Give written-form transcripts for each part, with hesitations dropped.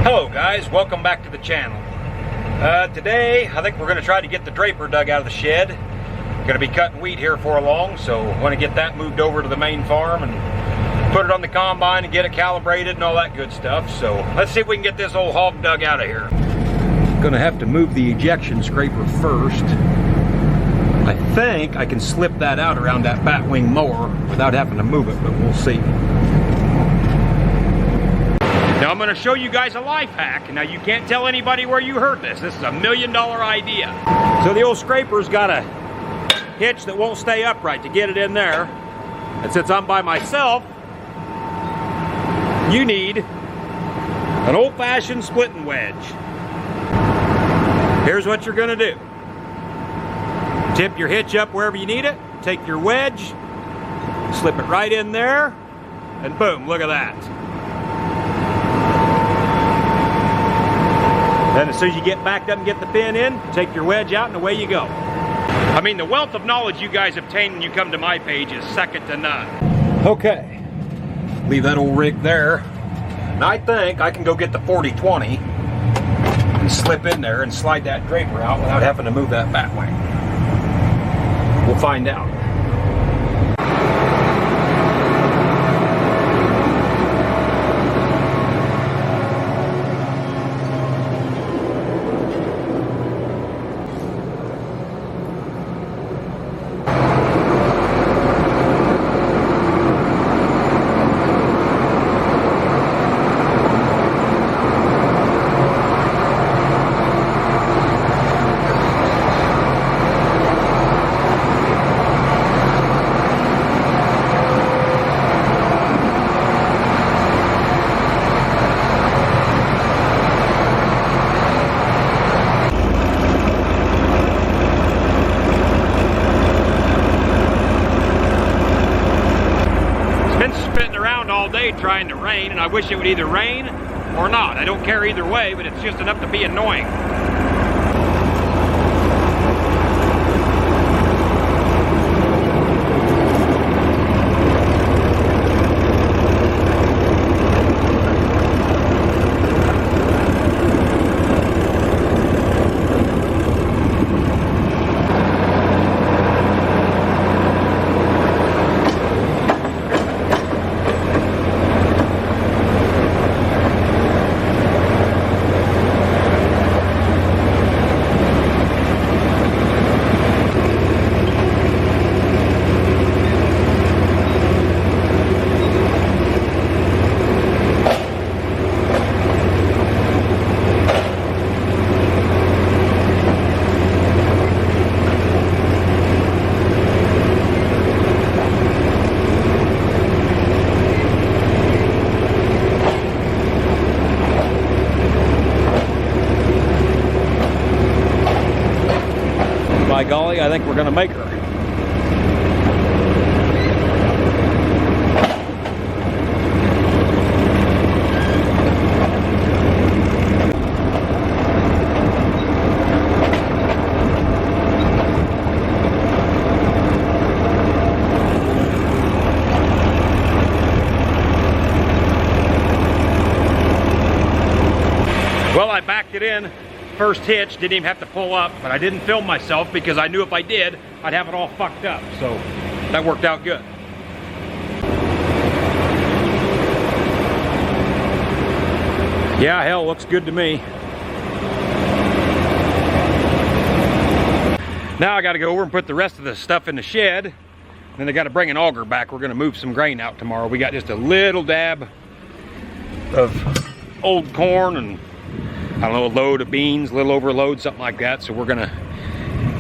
Hello guys, welcome back to the channel. Today I think we're going to try to get the draper dug out of the shed. Going to be cutting wheat here for long, so want to get that moved over to the main farm and put it on the combine and get it calibrated and all that good stuff. So let's see if we can get this old hog dug out of here. Going to have to move the ejection scraper first. I think I can slip that out around that batwing mower without having to move it, but we'll see. Now I'm going to show you guys a life hack. Now you can't tell anybody where you heard this. This is $1 million idea. So the old scraper's got a hitch that won't stay upright to get it in there. And since I'm by myself, you need an old-fashioned splitting wedge. Here's what you're going to do. Tip your hitch up wherever you need it. Take your wedge, slip it right in there, and boom, look at that. Then as soon as you get backed up and get the pin in, take your wedge out and away you go. I mean, the wealth of knowledge you guys obtain when you come to my page is second to none. Okay, leave that old rig there. And I think I can go get the 40-20 and slip in there and slide that draper out without having to move that batwing. We'll find out. Trying to rain, and I wish it would either rain or not. I don't care either way, but it's just enough to be annoying. By golly, I think we're going to make her. Well, I backed it in. First hitch, didn't even have to pull up, but I didn't film myself because I knew if I did, I'd have it all fucked up. So that worked out good. Yeah, hell, looks good to me. Now I got to go over and put the rest of the stuff in the shed. Then I got to bring an auger back. We're going to move some grain out tomorrow. We got just a little dab of old corn and I don't know, a load of beans, a little over a load, something like that. So we're gonna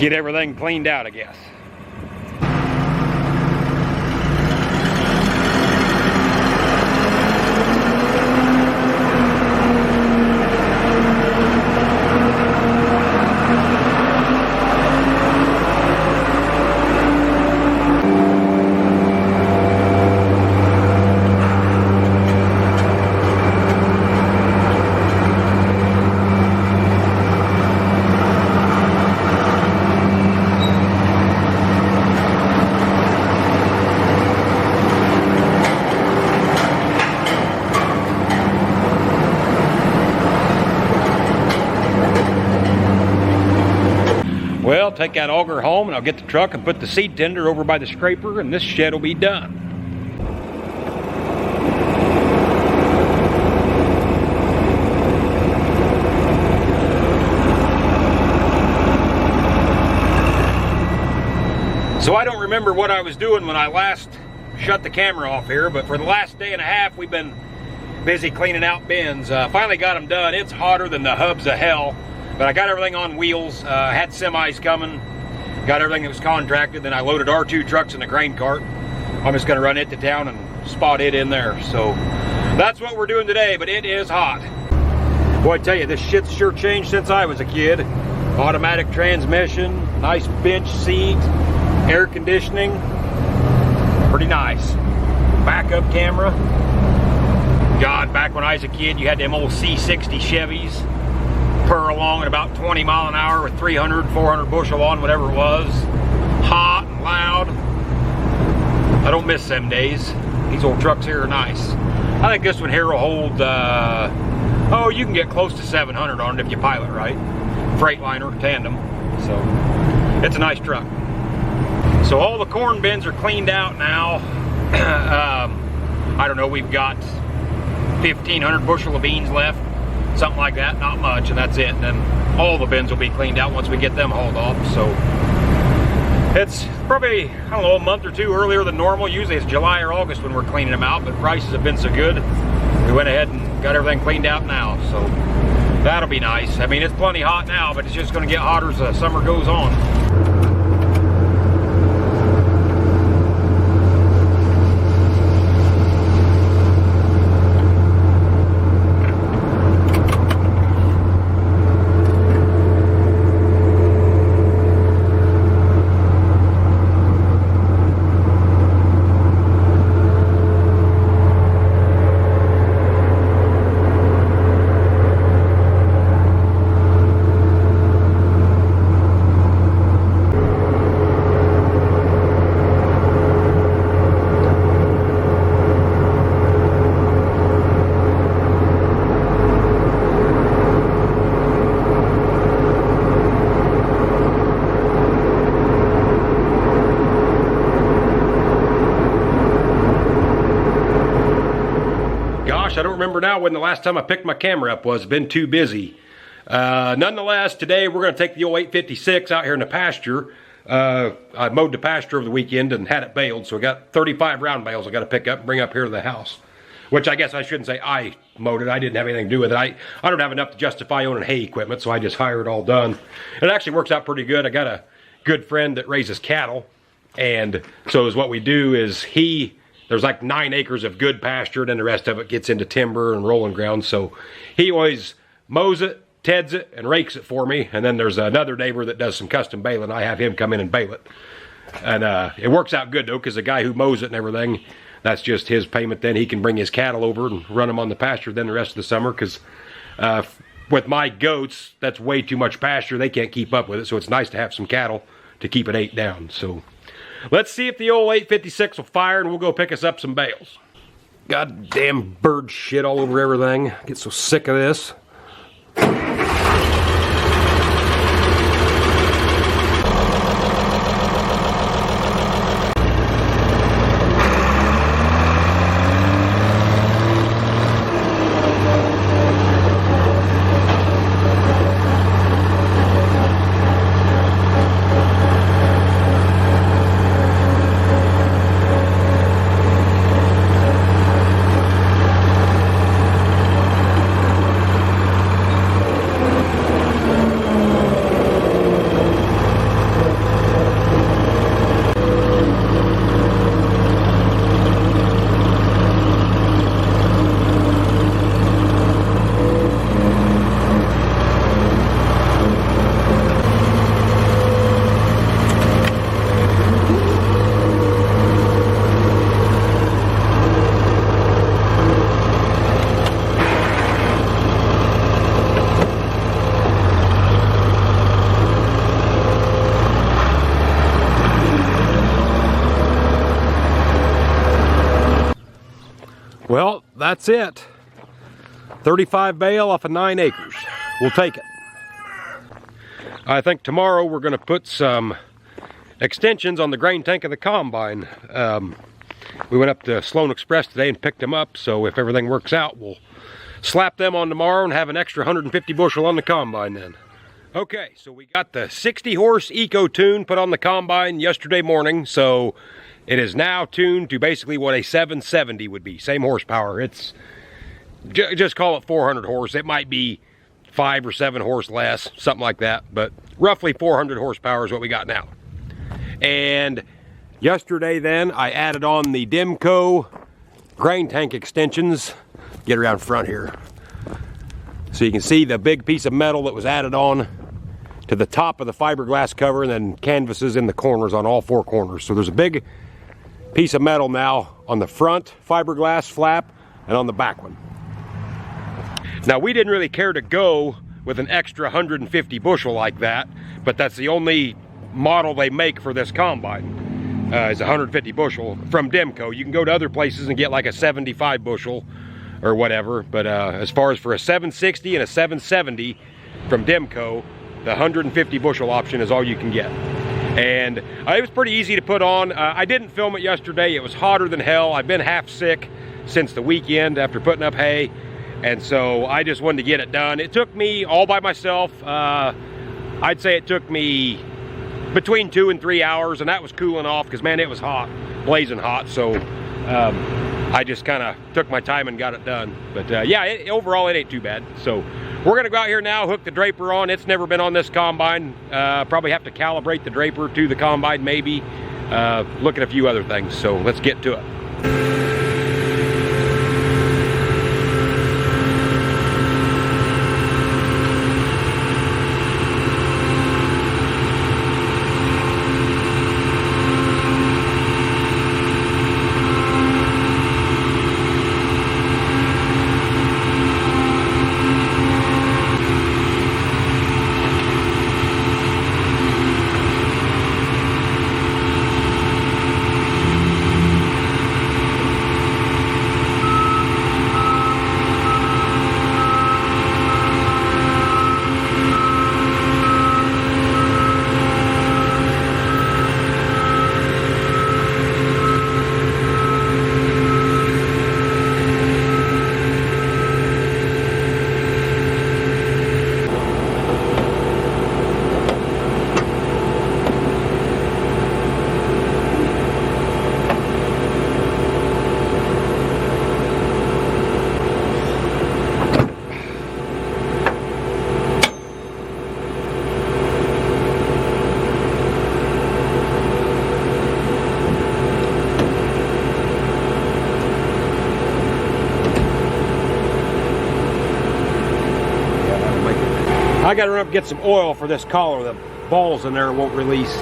get everything cleaned out, I guess. I'll take that auger home and I'll get the truck and put the seed tender over by the scraper, and this shed will be done. So I don't remember what I was doing when I last shut the camera off here, but for the last day and a half we've been busy cleaning out bins. Finally got them done. It's hotter than the hubs of hell, but I got everything on wheels. Had semis coming, got everything that was contracted, then I loaded R2 trucks in the grain cart. I'm just gonna run it to town and spot it in there. So that's what we're doing today, but it is hot. Boy, I tell you, this shit's sure changed since I was a kid. Automatic transmission, nice bench seat, air conditioning, pretty nice. Backup camera. God, back when I was a kid, you had them old C60 Chevys purr along at about 20 mile an hour with 300, 400 bushel on, whatever it was. Hot and loud. I don't miss them days. These old trucks here are nice. I think this one here will hold, oh, you can get close to 700 on it if you pilot right. Freightliner, tandem. So, it's a nice truck. So all the corn bins are cleaned out now. I don't know, we've got 1,500 bushel of beans left, something like that, not much, and that's it. And then all the bins will be cleaned out once we get them hauled off. So it's probably, I don't know, a month or two earlier than normal. Usually it's July or August when we're cleaning them out, but prices have been so good, we went ahead and got everything cleaned out now. So that'll be nice. I mean, it's plenty hot now, but it's just going to get hotter as the summer goes on. I don't remember now when the last time I picked my camera up was. Been too busy. Nonetheless, today we're going to take the old 856 out here in the pasture. I mowed the pasture over the weekend and had it baled, so I got 35 round bales I got to pick up and bring up here to the house. Which I guess I shouldn't say I mowed it. I didn't have anything to do with it. I don't have enough to justify owning hay equipment, so I just hire it all done. It actually works out pretty good. I got a good friend that raises cattle, and so is what we do is there's like 9 acres of good pasture, and then the rest of it gets into timber and rolling ground. So he always mows it, teds it, and rakes it for me. And then there's another neighbor that does some custom baling. I have him come in and bale it. And it works out good, though, because the guy who mows it and everything, that's just his payment. Then he can bring his cattle over and run them on the pasture then the rest of the summer. Because with my goats, that's way too much pasture. They can't keep up with it. So it's nice to have some cattle to keep it ate down. So let's see if the old 856 will fire, and we'll go pick us up some bales. Goddamn bird shit all over everything. I get so sick of this. Well, that's it. 35 bale off of 9 acres. We'll take it. I think tomorrow we're going to put some extensions on the grain tank of the combine. We went up to Sloan Express today and picked them up, so if everything works out, we'll slap them on tomorrow and have an extra 150 bushel on the combine then. Okay, so we got the 60 horse Eco Tune put on the combine yesterday morning, so it is now tuned to basically what a 770 would be, same horsepower. It's, just call it 400 horse. It might be 5 or 7 horse less, something like that, but roughly 400 horsepower is what we got now. And yesterday then, I added on the Demco grain tank extensions. Get around front here. So you can see the big piece of metal that was added on to the top of the fiberglass cover, and then canvases in the corners on all 4 corners. So there's a big piece of metal now on the front fiberglass flap and on the back one. Now, we didn't really care to go with an extra 150 bushel like that, but that's the only model they make for this combine, is 150 bushel from Demco. You can go to other places and get like a 75 bushel or whatever, but as far as for a 760 and a 770 from Demco, the 150 bushel option is all you can get. And it was pretty easy to put on. I didn't film it yesterday. It was hotter than hell. I've been half sick since the weekend after putting up hay, and so I just wanted to get it done. It took me all by myself. I'd say it took me between 2 and 3 hours, and that was cooling off because, man, it was hot, blazing hot. So I just kind of took my time and got it done. But yeah, overall it ain't too bad. So we're gonna go out here now, hook the draper on. It's never been on this combine. Probably have to calibrate the draper to the combine maybe. Look at a few other things. So let's get to it. I gotta run up and get some oil for this collar. The balls in there won't release.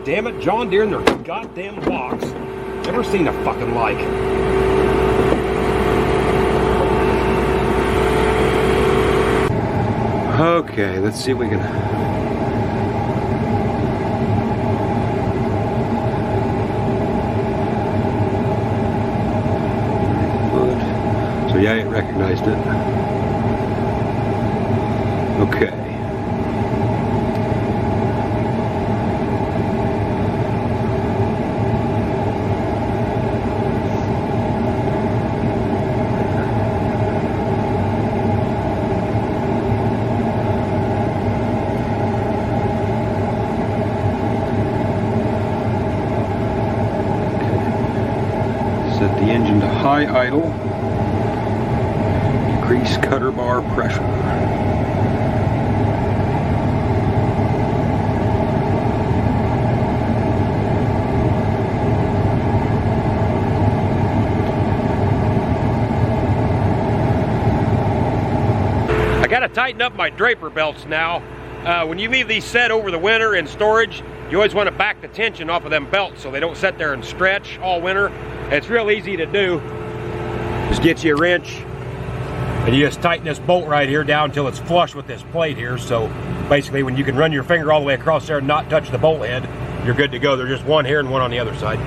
Damn it, John Deere in their goddamn box. Never seen a fucking like. Okay, let's see if we can. Good. So yeah, it recognized it. Okay. Set the engine to high idle. Decrease cutter bar pressure. got to tighten up my draper belts now. When you leave these set over the winter in storage, you always want to back the tension off of them belts so they don't sit there and stretch all winter. And it's real easy to do. Just get you a wrench and you just tighten this bolt right here down until it's flush with this plate here. So basically when you can run your finger all the way across there and not touch the bolt head, you're good to go. There's just one here and one on the other side.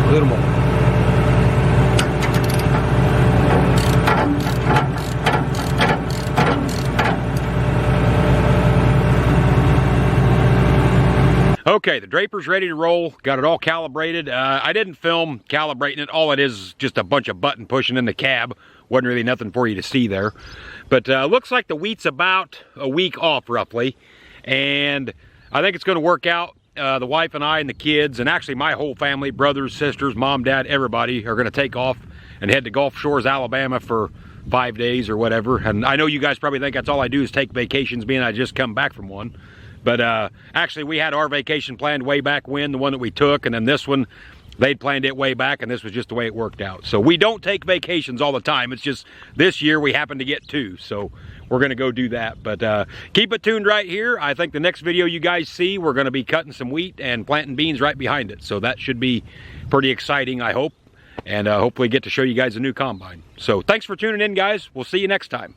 A little more. Okay, the draper's ready to roll. Got it all calibrated. I didn't film calibrating it. All it is just a bunch of button pushing in the cab. Wasn't really nothing for you to see there. But looks like the wheat's about a week off roughly. And I think it's going to work out. The wife and I and the kids, and actually my whole family, brothers, sisters, mom, dad, everybody are going to take off and head to Gulf Shores, Alabama for 5 days or whatever. And I know you guys probably think that's all I do is take vacations, being I just come back from one. But actually we had our vacation planned way back when, the one that we took, and then this one, they'd planned it way back, and this was just the way it worked out. So we don't take vacations all the time. It's just this year we happened to get 2. So we're going to go do that. But keep it tuned right here. I think the next video you guys see, we're going to be cutting some wheat and planting beans right behind it. So that should be pretty exciting, I hope. And hopefully get to show you guys a new combine. So thanks for tuning in, guys. We'll see you next time.